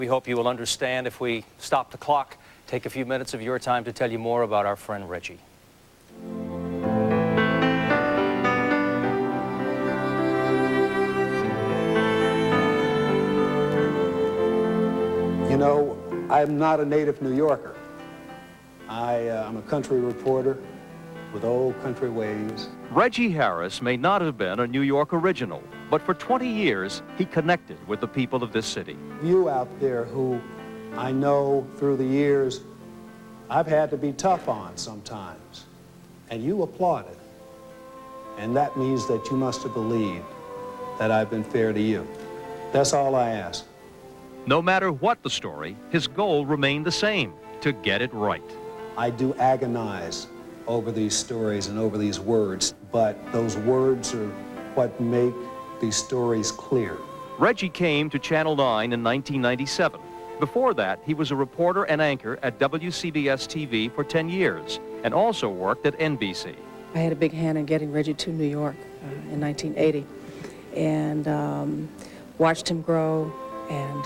We hope you will understand if we stop the clock, take a few minutes of your time to tell you more about our friend Reggie. You know, I'm not a native New Yorker. I'm a country reporter with old country ways. Reggie Harris may not have been a New York original, but for 20 years, he connected with the people of this city. You out there who I know through the years, I've had to be tough on sometimes, and you applauded. And that means that you must have believed that I've been fair to you. That's all I ask. No matter what the story, his goal remained the same, to get it right. I do agonize over these stories and over these words, but those words are what make these stories clear. Reggie came to Channel 9 in 1997. Before that, he was a reporter and anchor at WCBS TV for 10 years and also worked at NBC. I had a big hand in getting Reggie to New York in 1980 and watched him grow, and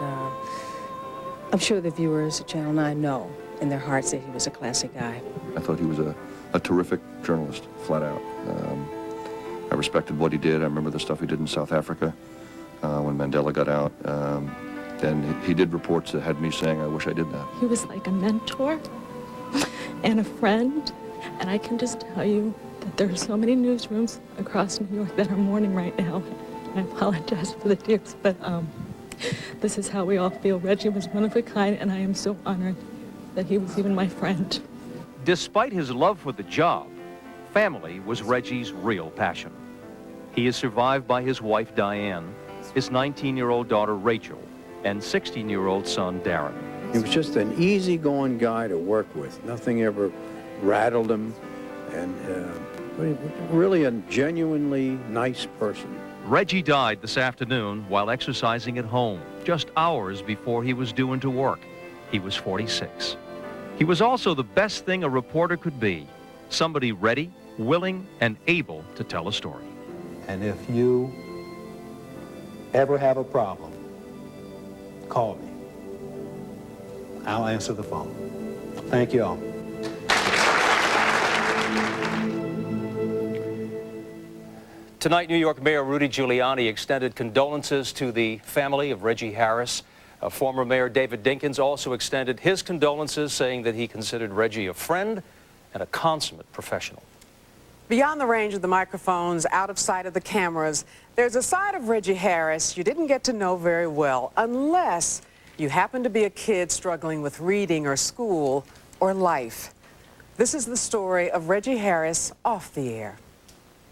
I'm sure the viewers at Channel 9 know in their hearts that he was a classic guy. I thought he was a terrific journalist, flat out. I respected what he did. I remember the stuff he did in South Africa when Mandela got out. And he did reports that had me saying, I wish I did that. He was like a mentor and a friend. And I can just tell you that there are so many newsrooms across New York that are mourning right now. I apologize for the tears, but this is how we all feel. Reggie was one of a kind, and I am so honored that he was even my friend. Despite his love for the job, family was Reggie's real passion. He is survived by his wife, Diane, his 19-year-old daughter, Rachel, and 16-year-old son, Darren. He was just an easygoing guy to work with. Nothing ever rattled him, and really a genuinely nice person. Reggie died this afternoon while exercising at home, just hours before he was due into work. He was 46. He was also the best thing a reporter could be, somebody ready, willing, and able to tell a story. And if you ever have a problem, call me. I'll answer the phone. Thank you all. Tonight, New York Mayor Rudy Giuliani extended condolences to the family of Reggie Harris. Former Mayor David Dinkins also extended his condolences, saying that he considered Reggie a friend and a consummate professional. Beyond the range of the microphones, out of sight of the cameras, there's a side of Reggie Harris you didn't get to know very well unless you happen to be a kid struggling with reading or school or life. This is the story of Reggie Harris off the air.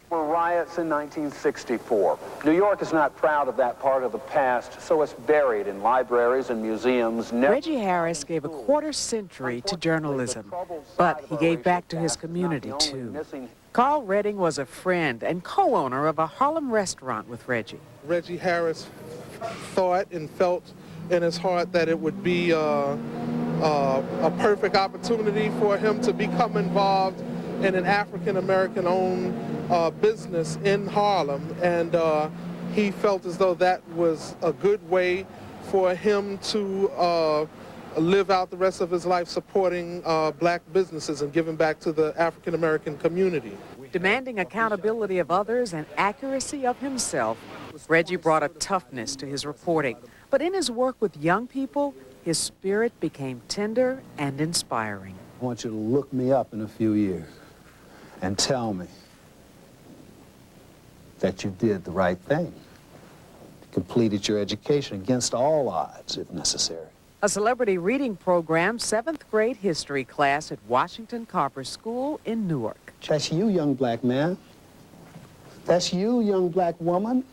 Were riots in 1964. New York is not proud of that part of the past, so it's buried in libraries and museums. Reggie Harris gave a quarter-century to journalism, but he gave back to his community, too. Carl Redding was a friend and co-owner of a Harlem restaurant with Reggie. Reggie Harris thought and felt in his heart that it would be a perfect opportunity for him to become involved in an African-American owned business in Harlem, and he felt as though that was a good way for him to live out the rest of his life supporting black businesses and giving back to the African-American community. Demanding accountability of others and accuracy of himself, Reggie brought a toughness to his reporting. But in his work with young people, his spirit became tender and inspiring. I want you to look me up in a few years and tell me that you did the right thing. Completed your education against all odds, if necessary. A celebrity reading program, 7th grade history class at Washington Carver School in Newark. That's you, young black man. That's you, young black woman.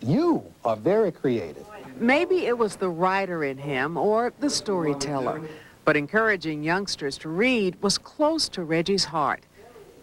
You are very creative. Maybe it was the writer in him or the storyteller, but encouraging youngsters to read was close to Reggie's heart.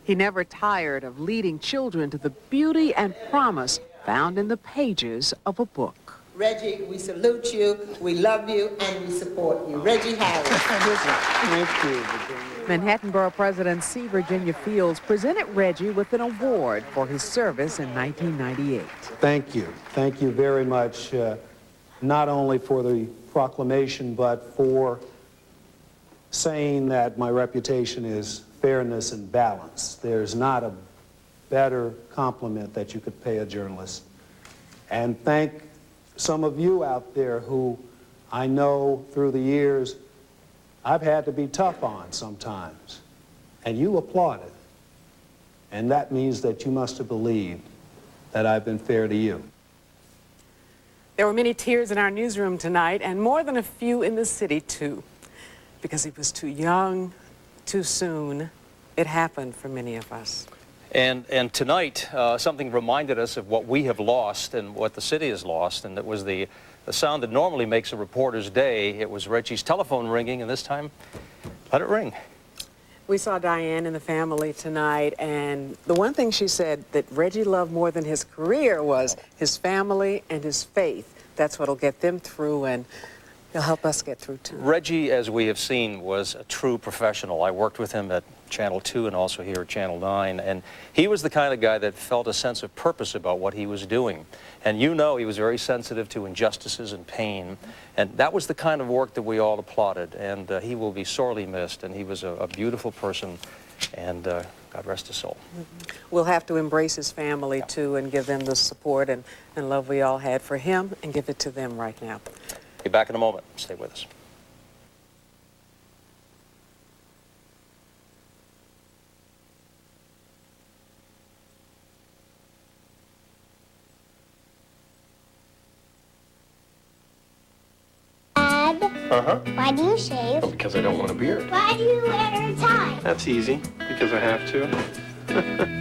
He never tired of leading children to the beauty and promise found in the pages of a book. Reggie, we salute you, we love you, and we support you. Reggie Harris. Thank you. Manhattan Borough President C. Virginia Fields presented Reggie with an award for his service in 1998. Thank you. Thank you very much, not only for the proclamation, but for saying that my reputation is fairness and balance. There's not a better compliment that you could pay a journalist. And thank some of you out there who I know through the years I've had to be tough on sometimes, and you applauded. And that means that you must have believed that I've been fair to you. There were many tears in our newsroom tonight, and more than a few in the city, too, because he was too young, too soon. It happened for many of us. And tonight, something reminded us of what we have lost and what the city has lost, and it was the sound that normally makes a reporter's day. It was Reggie's telephone ringing, and this time, let it ring. We saw Diane and the family tonight, and the one thing she said that Reggie loved more than his career was his family and his faith. That's what'll get them through, and he'll help us get through, too. Reggie, as we have seen, was a true professional. I worked with him at Channel 2 and also here at Channel 9, and he was the kind of guy that felt a sense of purpose about what he was doing. And you know he was very sensitive to injustices and pain, and that was the kind of work that we all applauded, and he will be sorely missed, and he was a beautiful person, and God rest his soul. We'll have to embrace his family, too, and give them the support and love we all had for him, and give it to them right now. Be back in a moment. Stay with us. Why do you shave? Because I don't want a beard. Why do you wear a tie? That's easy, because I have to.